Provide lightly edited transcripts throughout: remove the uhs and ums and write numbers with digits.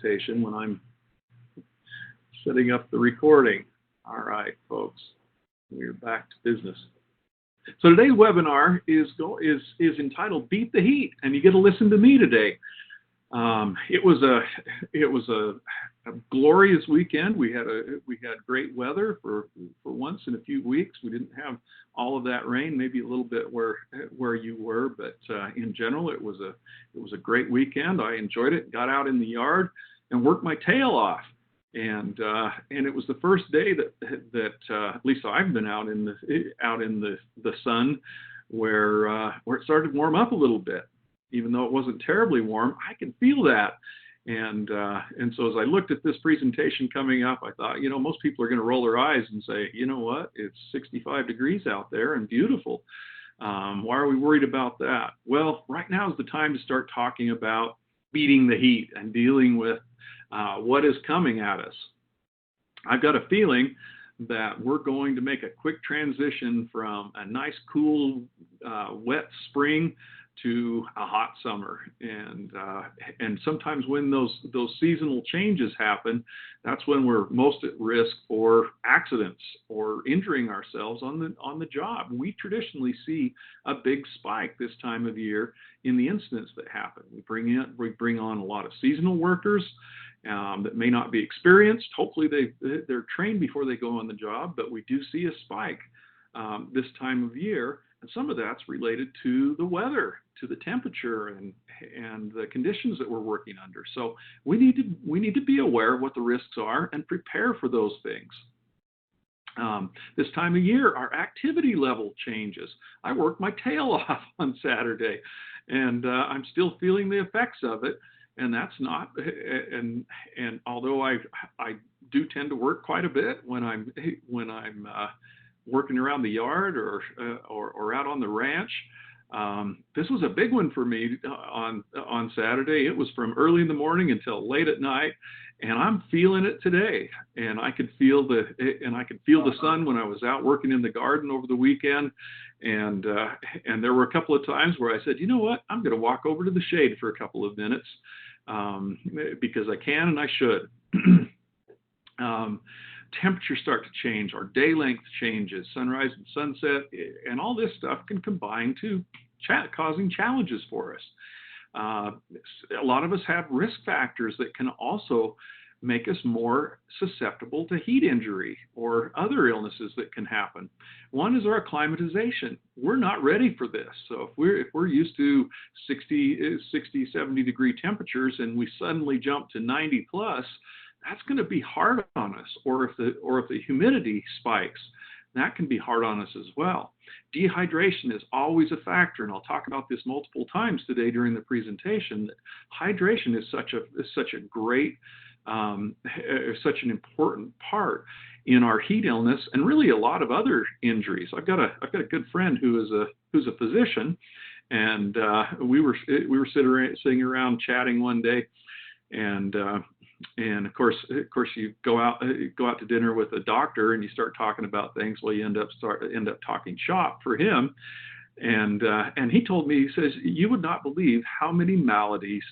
presentation when I'm setting up the recording. All right, folks, we're back to business. So today's webinar is entitled "Beat the Heat," and you get to listen to me today. It was a glorious weekend. We had great weather for once in a few weeks. We didn't have all of that rain, maybe a little bit where you were, but in general, it was a great weekend. I enjoyed it. Got out in the yard and worked my tail off. And it was the first day that at least I've been out in the sun where it started to warm up a little bit. Even though it wasn't terribly warm, I can feel that. And so as I looked at this presentation coming up, I thought, most people are going to roll their eyes and say, you know what, it's 65 degrees out there and beautiful. Why are we worried about that? Well, right now is the time to start talking about beating the heat and dealing with what is coming at us. I've got a feeling that we're going to make a quick transition from a nice, cool, wet spring to a hot summer, and sometimes when those seasonal changes happen, that's when we're most at risk for accidents or injuring ourselves on the job. We traditionally see a big spike this time of year in the incidents that happen. We bring on a lot of seasonal workers that may not be experienced. Hopefully they're trained before they go on the job, but we do see a spike this time of year. And some of that's related to the weather, to the temperature and the conditions that we're working under. So we need to be aware of what the risks are and prepare for those things. This time of year, our activity level changes. I worked my tail off on Saturday, and I'm still feeling the effects of it. And that's not, and although I do tend to work quite a bit when I'm working around the yard or out on the ranch. This was a big one for me on Saturday. It was from early in the morning until late at night, and I'm feeling it today. And I could feel the sun when I was out working in the garden over the weekend. And there were a couple of times where I said, you know what, I'm going to walk over to the shade for a couple of minutes because I can and I should. Temperatures start to change, our day length changes, sunrise and sunset, and all this stuff can combine to causing challenges for us. A lot of us have risk factors that can also make us more susceptible to heat injury or other illnesses that can happen. One is our acclimatization. We're not ready for this. So if we're used to 60, 70 degree temperatures and we suddenly jump to 90 plus, that's going to be hard on us. Or if the humidity spikes, that can be hard on us as well. Dehydration is always a factor, and I'll talk about this multiple times today during the presentation. That hydration is such a great, such an important part in our heat illness and really a lot of other injuries. I've got a good friend who's a physician, and we were sitting around chatting one day, and of course you go out to dinner with a doctor and you start talking about things. Well, you end up talking shop for him, and he told me, he says, you would not believe how many maladies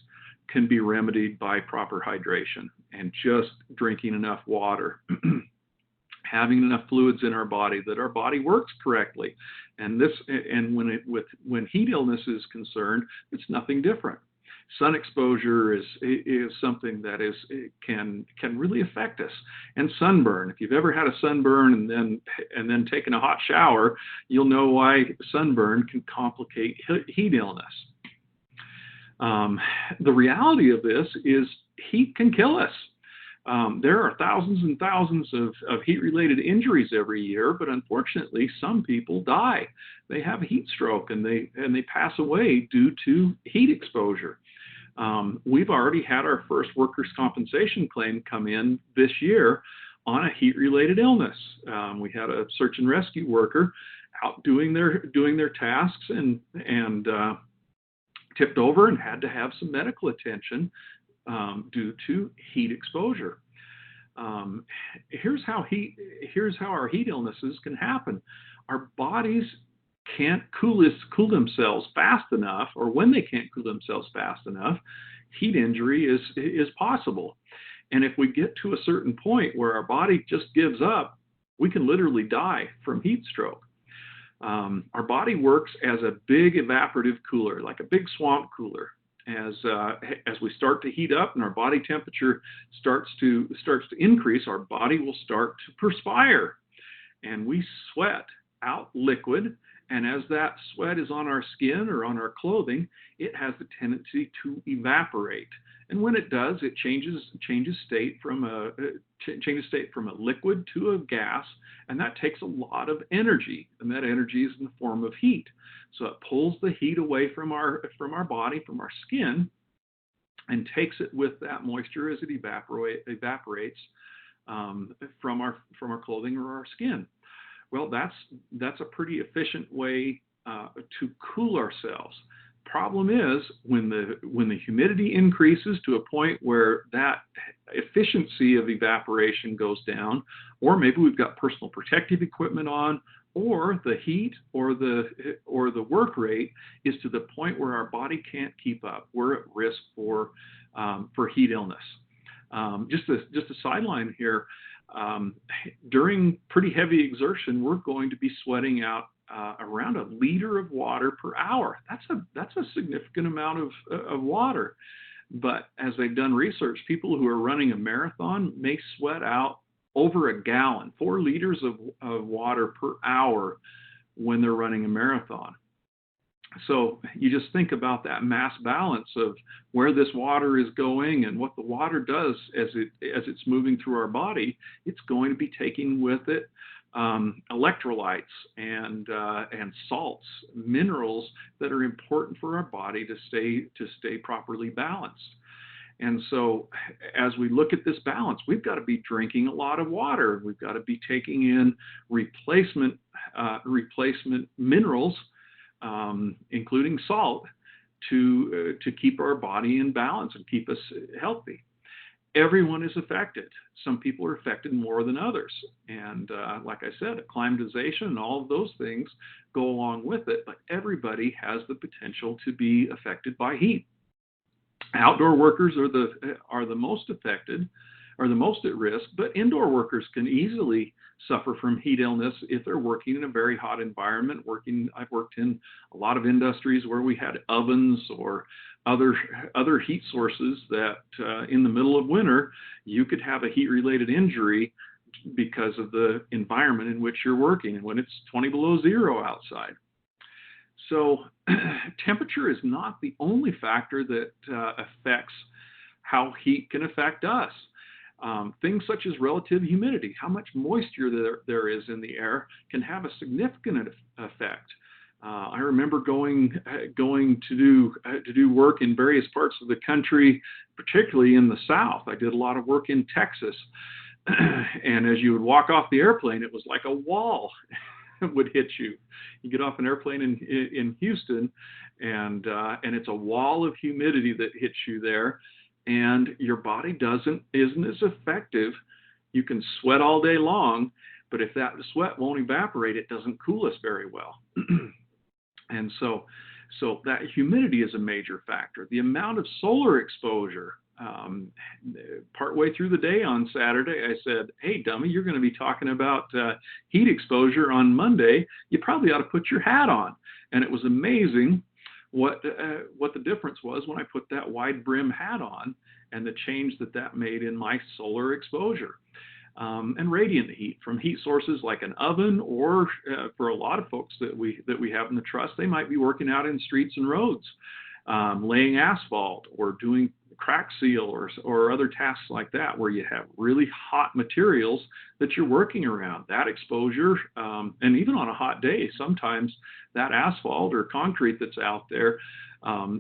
can be remedied by proper hydration and just drinking enough water, having enough fluids in our body that our body works correctly. And when heat illness is concerned, it's nothing different. Sun exposure is something that can really affect us. And sunburn. If you've ever had a sunburn and then taken a hot shower, you'll know why sunburn can complicate heat illness. The reality of this is heat can kill us. There are thousands and thousands of heat-related injuries every year, but unfortunately, some people die. They have a heat stroke and they pass away due to heat exposure. We've already had our first workers' compensation claim come in this year on a heat-related illness. We had a search and rescue worker out doing their tasks and tipped over and had to have some medical attention due to heat exposure. Here's how our heat illnesses can happen. Our bodies can't cool themselves fast enough, or when they can't cool themselves fast enough, heat injury is possible. And if we get to a certain point where our body just gives up, we can literally die from heat stroke. Our body works as a big evaporative cooler, like a big swamp cooler. As we start to heat up and our body temperature starts to increase, our body will start to perspire, and we sweat out liquid. And as that sweat is on our skin or on our clothing, it has the tendency to evaporate. And when it does, it changes state from a liquid to a gas, and that takes a lot of energy, and that energy is in the form of heat. So it pulls the heat away from our body, from our skin, and takes it with that moisture as it evaporates from our clothing or our skin. Well, that's a pretty efficient way to cool ourselves. Problem is, when the humidity increases to a point where that efficiency of evaporation goes down, or maybe we've got personal protective equipment on, or the heat or the work rate is to the point where our body can't keep up, we're at risk for heat illness. Just a sideline here. During pretty heavy exertion, we're going to be sweating out around 1 liter of water per hour. That's a significant amount of water. But as they've done research, people who are running a marathon may sweat out over a gallon, 4 liters of water per hour when they're running a marathon. So you just think about that mass balance of where this water is going and what the water does as it's moving through our body. It's going to be taking with it electrolytes and salts, minerals that are important for our body to stay properly balanced. And so as we look at this balance, we've got to be drinking a lot of water. We've got to be taking in replacement minerals, including salt, to keep our body in balance and keep us healthy. Everyone is affected. Some people are affected more than others. And like I said, acclimatization and all of those things go along with it, but everybody has the potential to be affected by heat. Outdoor workers are the most affected, are the most at risk, but indoor workers can easily suffer from heat illness if they're working in a very hot environment. I've worked in a lot of industries where we had ovens or other heat sources that in the middle of winter, you could have a heat-related injury because of the environment in which you're working and when it's 20 below zero outside. So temperature is not the only factor that affects how heat can affect us. Things such as relative humidity, how much moisture there is in the air, can have a significant effect. I remember going to do work in various parts of the country, particularly in the South. I did a lot of work in Texas, and as you would walk off the airplane, it was like a wall would hit you. You get off an airplane in Houston, and it's a wall of humidity that hits you there, and your body isn't as effective. You can sweat all day long, but if that sweat won't evaporate, it doesn't cool us very well. And so that humidity is a major factor. The amount of solar exposure. Partway through the day on Saturday, I said, "Hey, dummy, you're going to be talking about heat exposure on Monday. You probably ought to put your hat on." And it was amazing what the difference was when I put that wide brim hat on, and the change that made in my solar exposure. And radiant heat from heat sources like an oven, or for a lot of folks that we have in the trust, they might be working out in streets and roads, laying asphalt or doing crack seal or other tasks like that, where you have really hot materials that you're working around. That exposure, and even on a hot day, sometimes that asphalt or concrete that's out there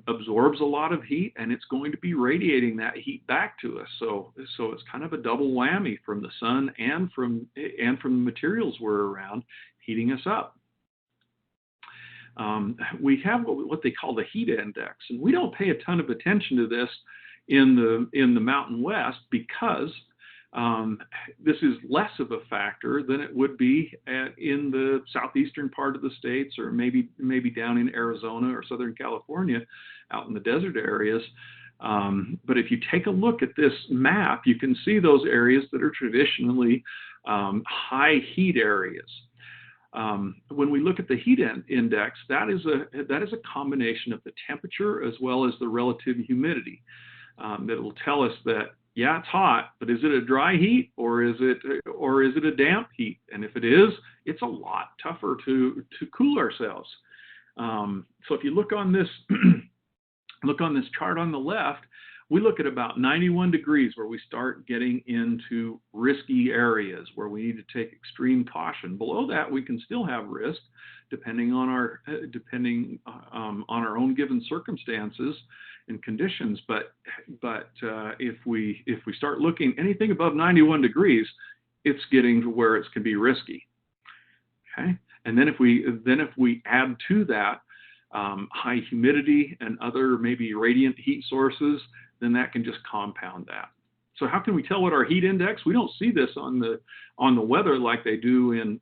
absorbs a lot of heat, and it's going to be radiating that heat back to us. So it's kind of a double whammy from the sun and from the materials we're around, heating us up. We have what they call the heat index, and we don't pay a ton of attention to this in the Mountain West because this is less of a factor than it would be in the southeastern part of the states, or maybe down in Arizona or Southern California, out in the desert areas. But if you take a look at this map, you can see those areas that are traditionally high heat areas. When we look at the heat index, that is a combination of the temperature as well as the relative humidity. That will tell us that, yeah, it's hot, but is it a dry heat or is it a damp heat? And if it is, it's a lot tougher to cool ourselves. So if you look on this chart on the left, we look at about 91 degrees where we start getting into risky areas where we need to take extreme caution. Below that, we can still have risk depending on our own given circumstances and conditions. But if we start looking anything above 91 degrees, it's getting to where it can be risky. Okay, and then if we add to that high humidity and other maybe radiant heat sources, then that can just compound that. So how can we tell what our heat index? We don't see this on the weather like they do in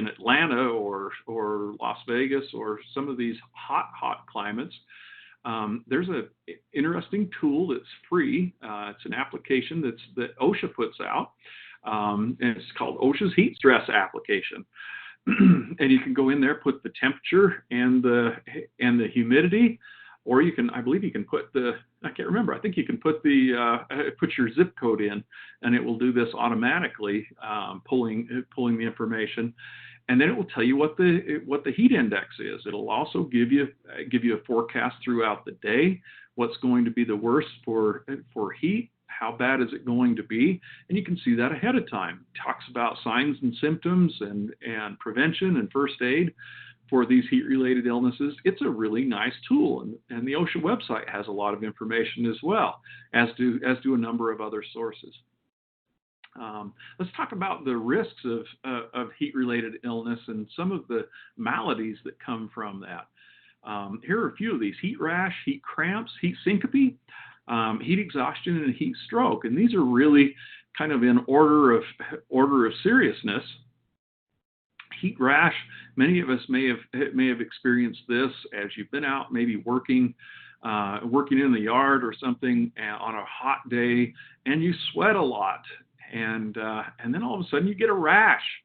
Atlanta or Las Vegas or some of these hot climates. There's an interesting tool that's free. It's an application that OSHA puts out, and it's called OSHA's Heat Stress Application. And you can go in there, put the temperature and the humidity, or you can, I believe you can put I can't remember. I think you can put your zip code in, and it will do this automatically, pulling the information, and then it will tell you what the heat index is. It'll also give you a forecast throughout the day, what's going to be the worst for heat. How bad is it going to be? And you can see that ahead of time. It talks about signs and symptoms and prevention and first aid for these heat-related illnesses. It's a really nice tool, and the OSHA website has a lot of information as well, as do a number of other sources. Let's talk about the risks of heat-related illness and some of the maladies that come from that. Here are a few of these: heat rash, heat cramps, heat syncope, heat exhaustion, and heat stroke. And these are really kind of in order of seriousness. Heat rash, many of us may have experienced this as you've been out maybe working in the yard or something on a hot day, and you sweat a lot, and then all of a sudden you get a rash.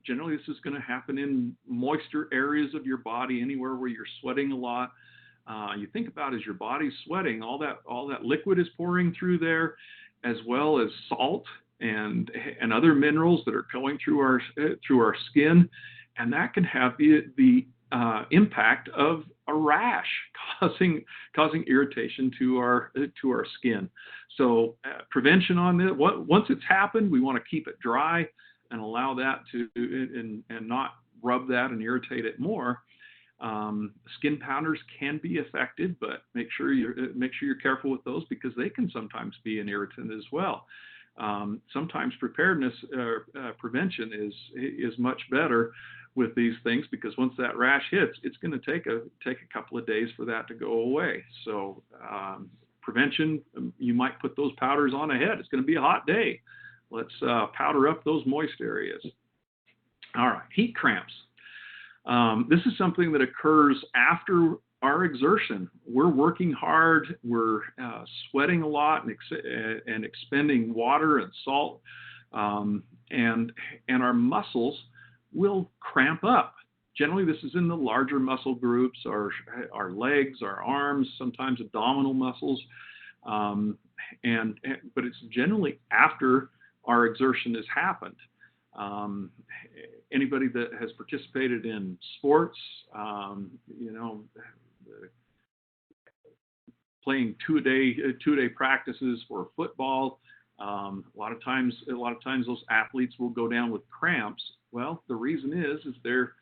Generally, this is going to happen in moisture areas of your body, anywhere where you're sweating a lot. You think about as your body's sweating, all that liquid is pouring through there, as well as salt and other minerals that are going through our skin, and that can have the impact of a rash, causing irritation to our skin. So prevention on this. Once it's happened, we want to keep it dry and allow that and not rub that and irritate it more. Skin powders can be affected, but make sure you're careful with those, because they can sometimes be an irritant as well. Sometimes preparedness prevention is much better with these things, because once that rash hits, it's going to take a couple of days for that to go away. So prevention, you might put those powders on ahead. It's going to be a hot day. Let's powder up those moist areas. All right, heat cramps. This is something that occurs after our exertion. We're working hard, we're sweating a lot and expending water and salt, and our muscles will cramp up. Generally, this is in the larger muscle groups, our legs, our arms, sometimes abdominal muscles, but it's generally after our exertion has happened. Anybody that has participated in sports, playing two-a-day practices for football, a lot of times those athletes will go down with cramps. Well, the reason is they're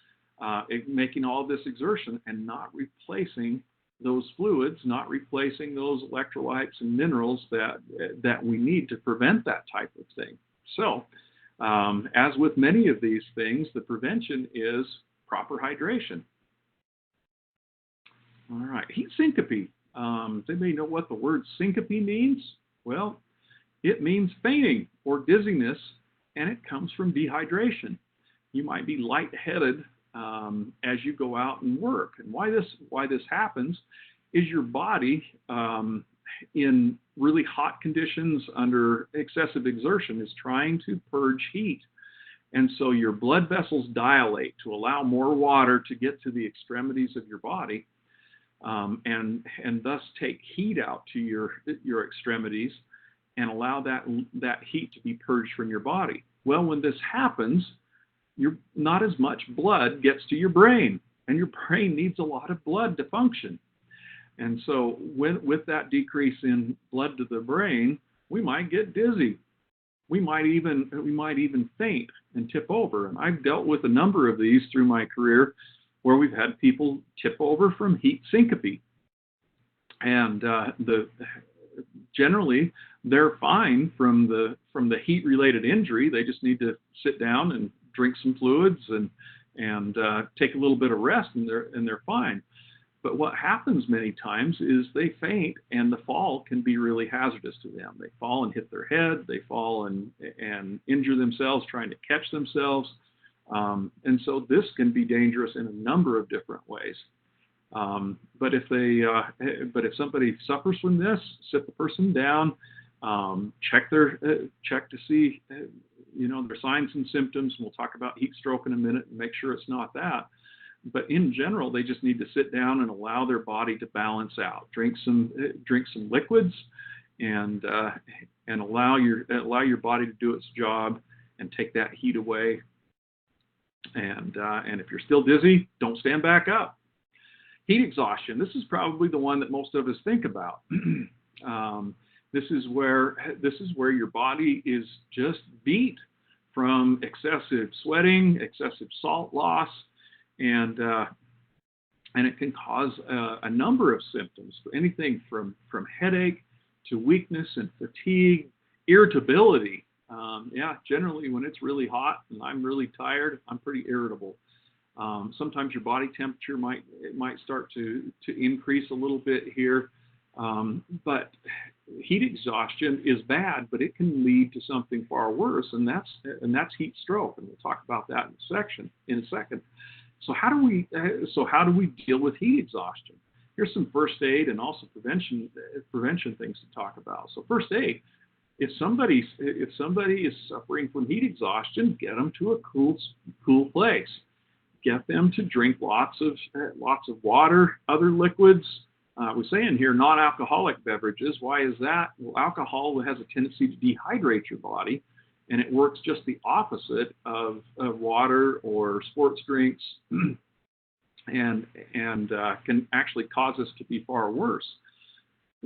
making all this exertion and not replacing those fluids, not replacing those electrolytes and minerals that we need to prevent that type of thing. So, as with many of these things, the prevention is proper hydration. All right, heat syncope. Does anybody know what the word syncope means? Well, it means fainting or dizziness, and it comes from dehydration. You might be lightheaded as you go out and work. And why this happens is your body in really hot conditions under excessive exertion is trying to purge heat. And so your blood vessels dilate to allow more water to get to the extremities of your body, and thus take heat out to your extremities and allow that heat to be purged from your body. Well, when this happens, not as much blood gets to your brain, and your brain needs a lot of blood to function. And so with that decrease in blood to the brain, we might get dizzy. We might even faint and tip over. And I've dealt with a number of these through my career where we've had people tip over from heat syncope. And generally they're fine from the heat related injury. They just need to sit down and drink some fluids and take a little bit of rest, and they're fine. But what happens many times is they faint, and the fall can be really hazardous to them. They fall and hit their head. They fall and injure themselves trying to catch themselves. And so this can be dangerous in a number of different ways. But if somebody suffers from this, sit the person down, check to see their signs and symptoms. And we'll talk about heat stroke in a minute and make sure it's not that. But in general, they just need to sit down and allow their body to balance out. Drink some liquids, and allow your body to do its job and take that heat away. And if you're still dizzy, don't stand back up. Heat exhaustion. This is probably the one that most of us think about. This is where your body is just beat from excessive sweating, excessive salt loss. And it can cause a number of symptoms, anything from headache to weakness and fatigue, irritability. Generally when it's really hot and I'm really tired, I'm pretty irritable. Sometimes your body temperature might start to increase a little bit here. But heat exhaustion is bad, but it can lead to something far worse, and that's heat stroke. And we'll talk about that in a second. So how do we deal with heat exhaustion? Here's some first aid and also prevention things to talk about. So first aid, if somebody is suffering from heat exhaustion, get them to a cool place. Get them to drink lots of water, other liquids. We say in here non-alcoholic beverages. Why is that? Well, alcohol has a tendency to dehydrate your body, and it works just the opposite of water or sports drinks, and can actually cause us to be far worse.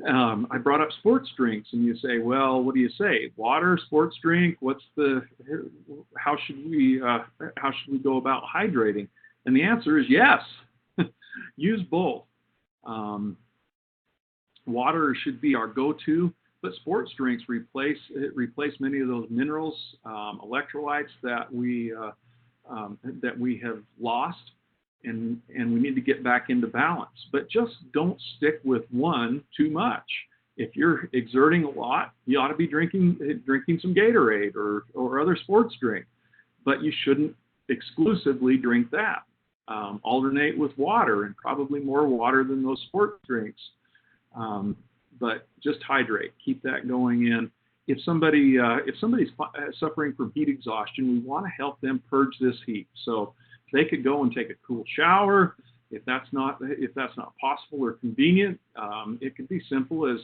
I brought up sports drinks, and you say, well, what do you say? Water, sports drink? How should we go about hydrating? And the answer is yes. Use both. Water should be our go-to, but sports drinks replace many of those minerals, electrolytes that we have lost, and we need to get back into balance. But just don't stick with one too much. If you're exerting a lot, you ought to be drinking some Gatorade or other sports drink, but you shouldn't exclusively drink that. Alternate with water, and probably more water than those sports drinks. But just hydrate. Keep that going in. If somebody's suffering from heat exhaustion, we want to help them purge this heat. So they could go and take a cool shower. If that's not possible or convenient, it could be simple as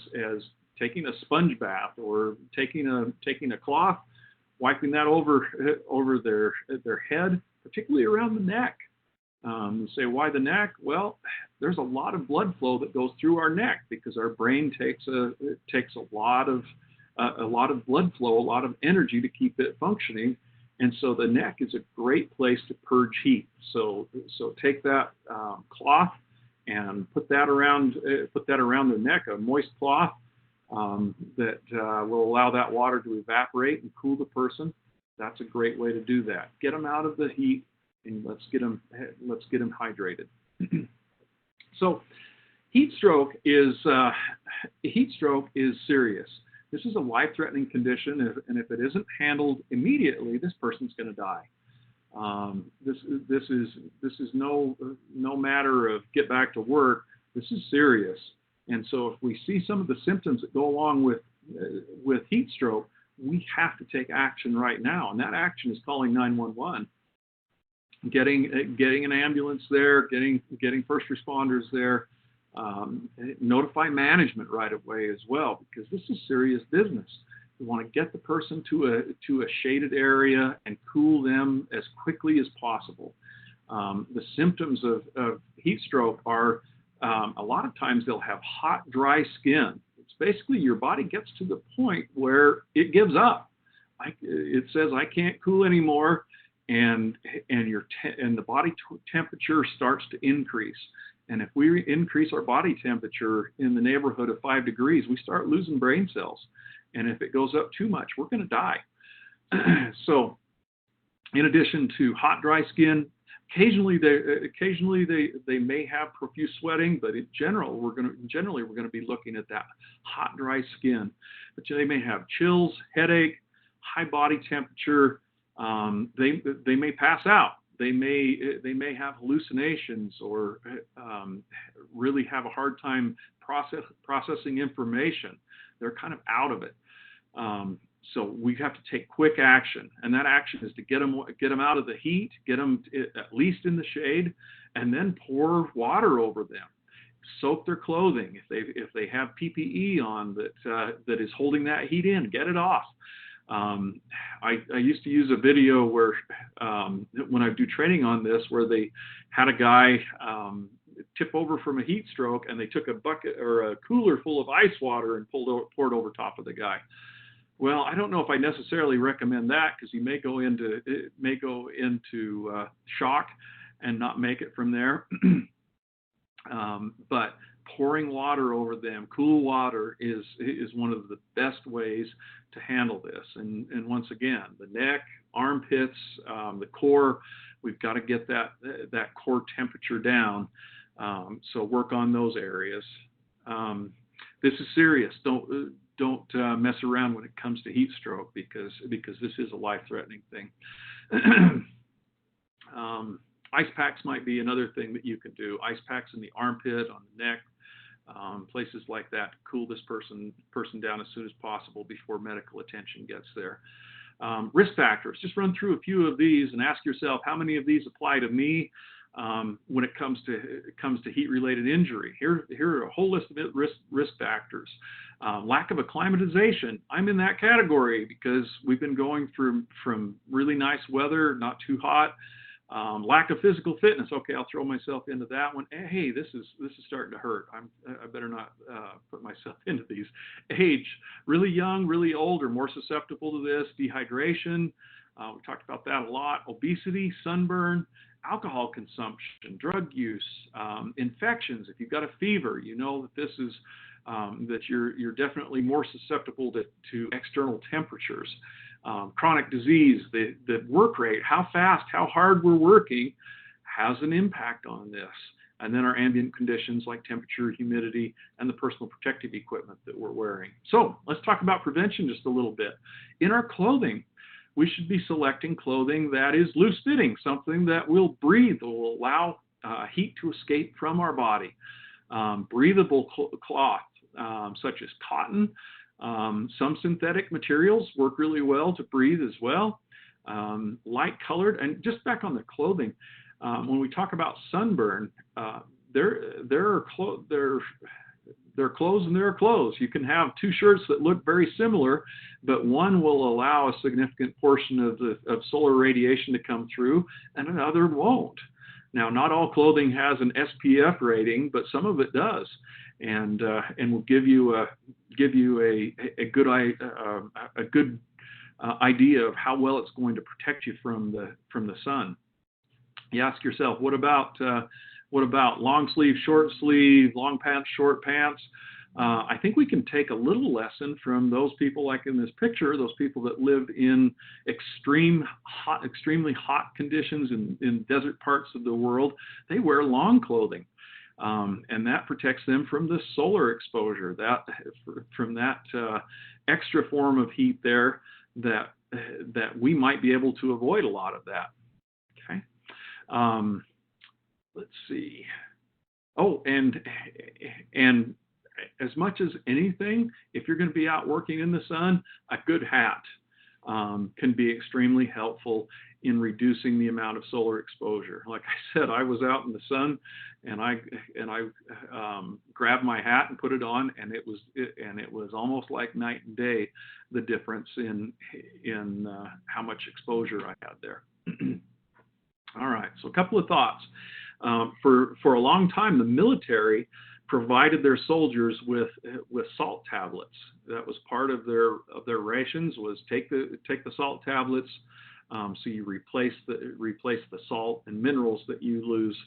taking a sponge bath or taking a cloth, wiping that over their head, particularly around the neck. You say, why the neck? Well, there's a lot of blood flow that goes through our neck because our brain takes a lot of blood flow, a lot of energy to keep it functioning, and so the neck is a great place to purge heat. So take that cloth and put that around the neck, a moist cloth that will allow that water to evaporate and cool the person. That's a great way to do that. Get them out of the heat, and let's get them hydrated. So heat stroke is serious. This is a life-threatening condition, and if it isn't handled immediately, this person's going to die. This is no matter of get back to work. This is serious. And so if we see some of the symptoms that go along with heat stroke, we have to take action right now. And that action is calling 911, getting an ambulance there, getting first responders there, notify management right away as well, because this is serious business. We want to get the person to a shaded area and cool them as quickly as possible. The symptoms of heat stroke are a lot of times they'll have hot, dry skin. It's basically your body gets to the point where it gives up. It says, I can't cool anymore, and the body temperature starts to increase. And if we increase our body temperature in the neighborhood of 5 degrees, we start losing brain cells. And if it goes up too much, we're going to die. So in addition to hot, dry skin, occasionally they may have profuse sweating, but in general, we're going to be looking at that hot, dry skin. But they may have chills, headache, high body temperature. They may pass out. They may have hallucinations or really have a hard time processing information. They're kind of out of it. So we have to take quick action, and that action is to get them out of the heat, get them at least in the shade, and then pour water over them. Soak their clothing. If they have PPE on that is holding that heat in, get it off. I used to use a video where when I do training on this, where they had a guy tip over from a heat stroke, and they took a bucket or a cooler full of ice water and poured over top of the guy. Well, I don't know if I necessarily recommend that, because he may go into shock and not make it from there. But pouring water over them, cool water, is one of the best ways to handle this. And once again, the neck, armpits, the core, we've got to get that core temperature down. So work on those areas. This is serious. Don't mess around when it comes to heat stroke, because this is a life-threatening thing. Ice packs might be another thing that you can do. Ice packs in the armpit, on the neck, places like that to cool this person down as soon as possible before medical attention gets there. Risk factors. Just run through a few of these and ask yourself, how many of these apply to me when it comes to heat-related injury? Here are a whole list of risk factors. Lack of acclimatization. I'm in that category because we've been going from really nice weather, not too hot. Lack of physical fitness. Okay, I'll throw myself into that one. Hey, this is starting to hurt. I better not put myself into these. Age. Really young, really old are more susceptible to this. Dehydration. We talked about that a lot. Obesity, sunburn, alcohol consumption, drug use, infections. If you've got a fever, you know that this is that you're definitely more susceptible to external temperatures. Chronic disease, the work rate, how fast, how hard we're working has an impact on this. And then our ambient conditions like temperature, humidity, and the personal protective equipment that we're wearing. So let's talk about prevention just a little bit. In our clothing, we should be selecting clothing that is loose-fitting, something that will breathe, that will allow heat to escape from our body. Breathable cloth, such as cotton. Some synthetic materials work really well to breathe as well. Light colored, and just back on the clothing, when we talk about sunburn, there are clothes and there are clothes. You can have two shirts that look very similar, but one will allow a significant portion of solar radiation to come through, and another won't. Now, not all clothing has an SPF rating, but some of it does, and will give you a good idea of how well it's going to protect you from the sun. You ask yourself, what about long sleeve, short sleeve, long pants, short pants? I think we can take a little lesson from those people, like in this picture, those people that live in extremely hot conditions in desert parts of the world. They wear long clothing, and that protects them from the solar exposure, from that extra form of heat there that we might be able to avoid a lot of that. Okay. Let's see. Oh, and as much as anything, if you're going to be out working in the sun, a good hat can be extremely helpful in reducing the amount of solar exposure. Like I said, I was out in the sun, and I grabbed my hat and put it on, and it was almost like night and day, the difference in how much exposure I had there. All right, so a couple of thoughts. For a long time, the military provided their soldiers with salt tablets. That was part of their rations, was take the salt tablets, so you replace the salt and minerals that you lose.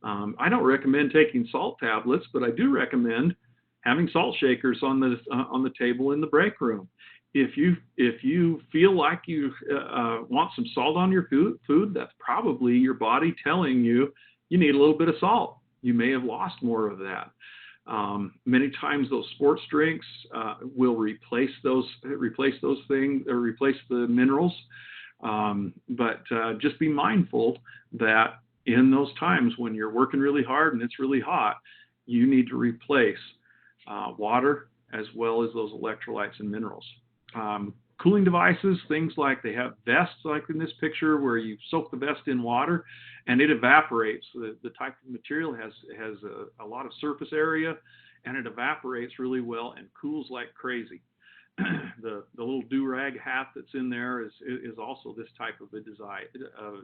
I don't recommend taking salt tablets, but I do recommend having salt shakers on the table in the break room. If you feel like you want some salt on your food, that's probably your body telling you need a little bit of salt. You may have lost more of that. Many times those sports drinks will replace those things, or replace the minerals. But just be mindful that in those times when you're working really hard and it's really hot, you need to replace water as well as those electrolytes and minerals. Cooling devices, things like, they have vests like in this picture where you soak the vest in water and it evaporates. The type of material has a lot of surface area, and it evaporates really well and cools like crazy. The little do-rag hat that's in there is also this type of a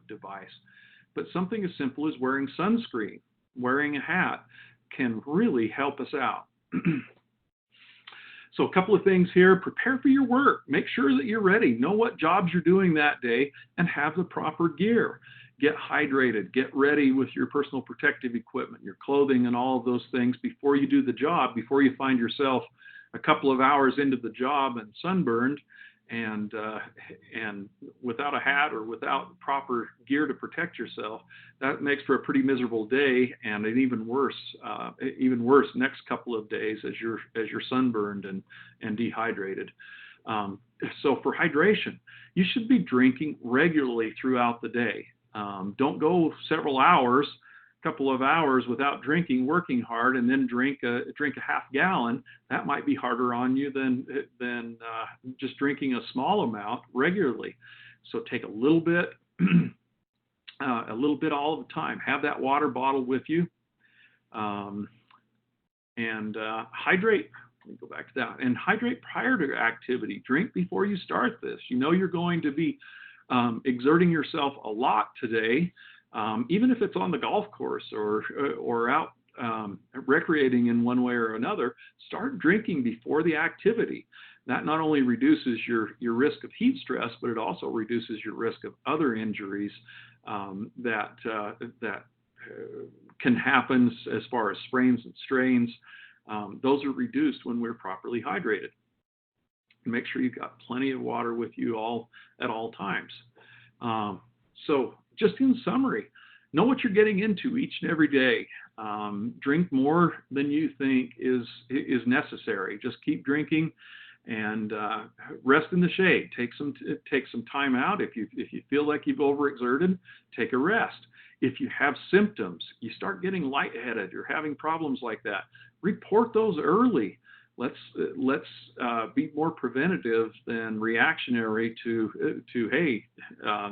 device. But something as simple as wearing sunscreen, wearing a hat, can really help us out. So a couple of things here. Prepare for your work. Make sure that you're ready. Know what jobs you're doing that day and have the proper gear. Get hydrated. Get ready with your personal protective equipment, your clothing, and all of those things before you do the job, before you find yourself a couple of hours into the job and sunburned and without a hat or without proper gear to protect yourself. That makes for a pretty miserable day, and an even worse next couple of days as you're sunburned and dehydrated. So for hydration, you should be drinking regularly throughout the day. Don't go several hours, couple of hours without drinking, working hard, and then drink a half gallon. That might be harder on you than just drinking a small amount regularly. So take a little bit all the time. Have that water bottle with you, and hydrate. Let me go back to that. And hydrate prior to activity. Drink before you start this. You know you're going to be exerting yourself a lot today. Even if it's on the golf course or out recreating in one way or another, start drinking before the activity. That not only reduces your risk of heat stress, but it also reduces your risk of other injuries that can happen as far as sprains and strains. Those are reduced when we're properly hydrated. Make sure you've got plenty of water with you at all times. So just in summary, know what you're getting into each and every day. Drink more than you think is necessary. Just keep drinking, and rest in the shade. Take some time out. If you feel like you've overexerted, take a rest. If you have symptoms, you start getting lightheaded, you're having problems like that, report those early. Let's be more preventative than reactionary to hey,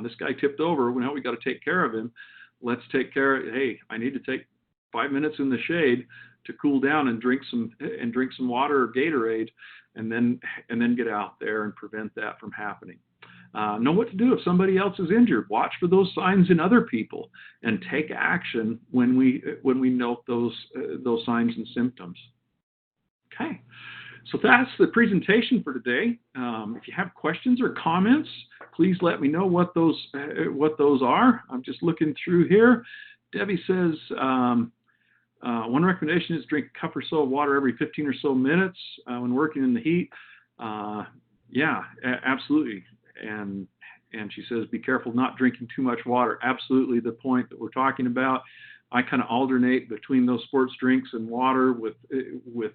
this guy tipped over. Now we got to take care of him. Let's take care of, hey, I need to take 5 minutes in the shade to cool down and drink some water or Gatorade, and then get out there and prevent that from happening. Know what to do if somebody else is injured. Watch for those signs in other people and take action when we note those signs and symptoms. Okay, so that's the presentation for today. If you have questions or comments, please let me know what those are. I'm just looking through here. Debbie says one recommendation is drink a cup or so of water every 15 or so minutes when working in the heat. Yeah, absolutely. And she says be careful not drinking too much water. Absolutely the point that we're talking about. I kind of alternate between those sports drinks and water with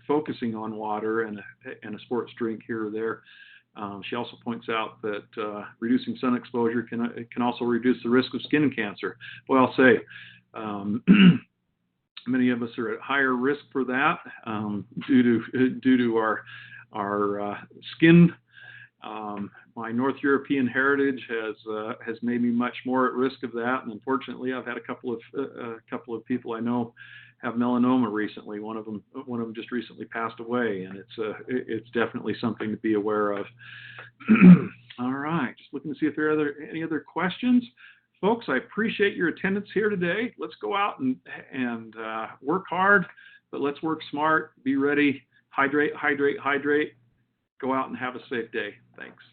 focusing on water and a sports drink here or there. She also points out that reducing sun exposure can also reduce the risk of skin cancer. Well, I'll say Many of us are at higher risk for that due to our skin. My North European heritage has made me much more at risk of that, and unfortunately, I've had a couple of people I know have melanoma recently. One of them just recently passed away, and it's definitely something to be aware of. All right, just looking to see if there are any other questions. Folks, I appreciate your attendance here today. Let's go out and work hard, but let's work smart, be ready, hydrate, hydrate, hydrate. Go out and have a safe day. Thanks.